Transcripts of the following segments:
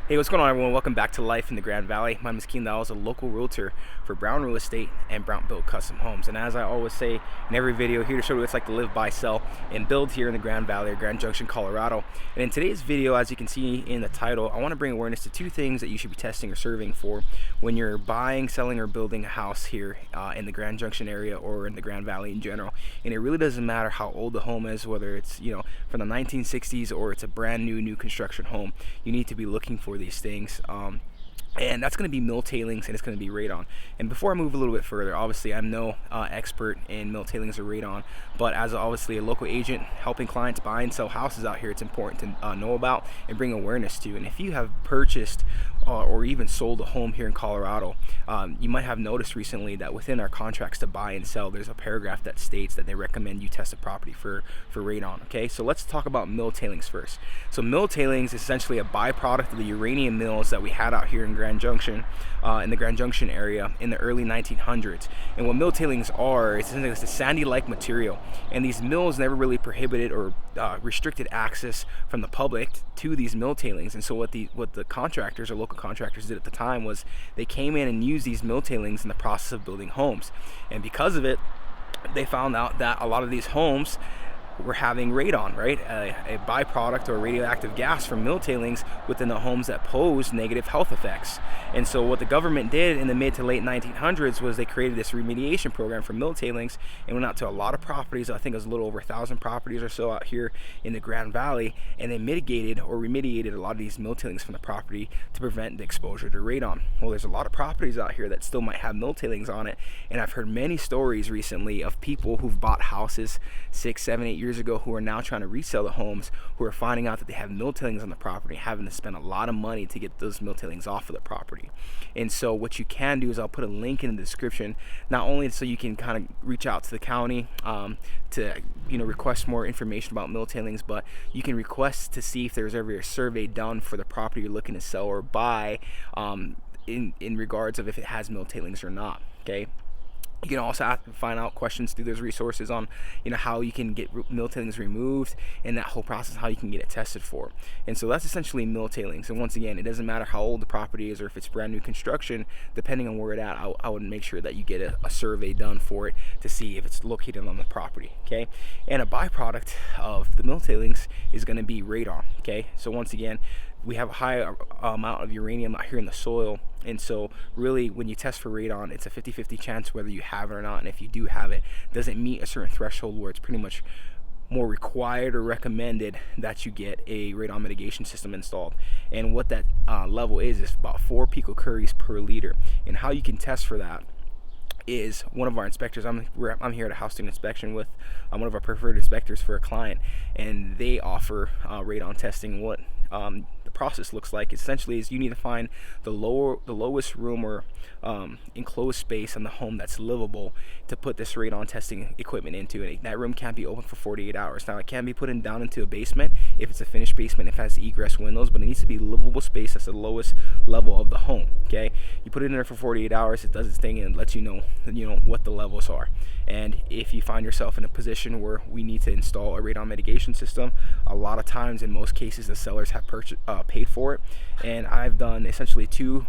Hey, what's going on, everyone? Welcome back to Life in the Grand Valley. My name is Keallan Dowells, a local realtor for Brown Real Estate and Brown Built Custom Homes. And as I always say in every video, here to show you what it's like to live, buy, sell, and build here in the Grand Valley or Grand Junction, Colorado. And in today's video, as you can see in the title, I want to bring awareness to two things that you should be testing or serving for when you're buying, selling, or building a house here in the Grand Junction area or in the Grand Valley in general. And it really doesn't matter how old the home is, whether it's from the 1960s or it's a brand new construction home. You need to be looking for these things, and that's going to be mill tailings and it's going to be radon. And before I move a little bit further, obviously I'm no expert in mill tailings or radon, but as obviously a local agent helping clients buy and sell houses out here, it's important to know about and bring awareness to. And if you have purchased or even sold a home here in Colorado, you might have noticed recently that within our contracts to buy and sell, there's a paragraph that states that they recommend you test a property for radon. Okay, so let's talk about mill tailings first. So mill tailings is essentially a byproduct of the uranium mills that we had out here in Grand Junction, in the Grand Junction area in the early 1900s. And what mill tailings are, it's a sandy-like material, and these mills never really prohibited or restricted access from the public to these mill tailings. And so what the contractors or local contractors did at the time was they came in and used these mill tailings in the process of building homes. And because of it, they found out that a lot of these homes were having radon, right? A byproduct or radioactive gas from mill tailings within the homes that posed negative health effects. And so what the government did in the mid to late 1900s was they created this remediation program for mill tailings and went out to a lot of properties. I think it was a little over 1,000 properties or so out here in the Grand Valley, and they mitigated or remediated a lot of these mill tailings from the property to prevent the exposure to radon. Well, there's a lot of properties out here that still might have mill tailings on it, and I've heard many stories recently of people who've bought houses 6, 7, 8 years ago who are now trying to resell the homes, who are finding out that they have mill tailings on the property, having to spend a lot of money to get those mill tailings off of the property. And so what you can do is I'll put a link in the description, not only so you can kind of reach out to the county to request more information about mill tailings, but you can request to see if there's ever a survey done for the property you're looking to sell or buy, in regards of if it has mill tailings or not. Okay. You can also find out questions through those resources on how you can get mill tailings removed and that whole process, how you can get it tested for. And so that's essentially mill tailings. And once again, it doesn't matter how old the property is or if it's brand new construction, depending on where it's at, I would make sure that you get a survey done for it to see if it's located on the property. Okay, and a byproduct of the mill tailings is going to be radon. Okay, so once again, we have a high amount of uranium out here in the soil, and so really when you test for radon, it's a 50-50 chance whether you have it or not. And if you do have it, doesn't meet a certain threshold where it's pretty much more required or recommended that you get a radon mitigation system installed. And what that level is about 4 picocuries per liter. And how you can test for that is one of our inspectors. I'm here at a house doing inspection with one of our preferred inspectors for a client, and they offer radon testing. What the process looks like essentially is you need to find the lowest room or enclosed space in the home that's livable to put this radon testing equipment into, and that room can't be open for 48 hours. Now it can be put down into a basement if it's a finished basement, if it has egress windows, but it needs to be livable space that's the lowest level of the home. Okay, you put it in there for 48 hours, it does its thing and lets you know what the levels are. And if you find yourself in a position where we need to install a radon mitigation system, a lot of times in most cases the sellers have paid for it. And I've done essentially 2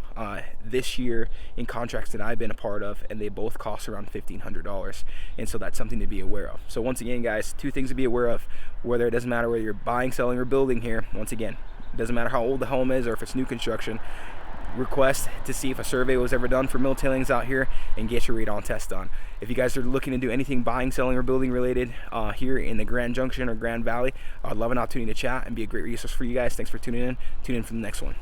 this year in contracts that I've been a part of, and they both cost around $1,500. And so that's something to be aware of. So once again, guys, 2 things to be aware of. Whether it doesn't matter whether you're buying, selling, or building here. Once again, it doesn't matter how old the home is or if it's new construction. Request to see if a survey was ever done for mill tailings out here and get your radon test done. If you guys are looking to do anything buying, selling, or building related here in the Grand Junction or Grand Valley, I'd love an opportunity to chat and be a great resource for you guys. Thanks for tuning in. Tune in for the next one.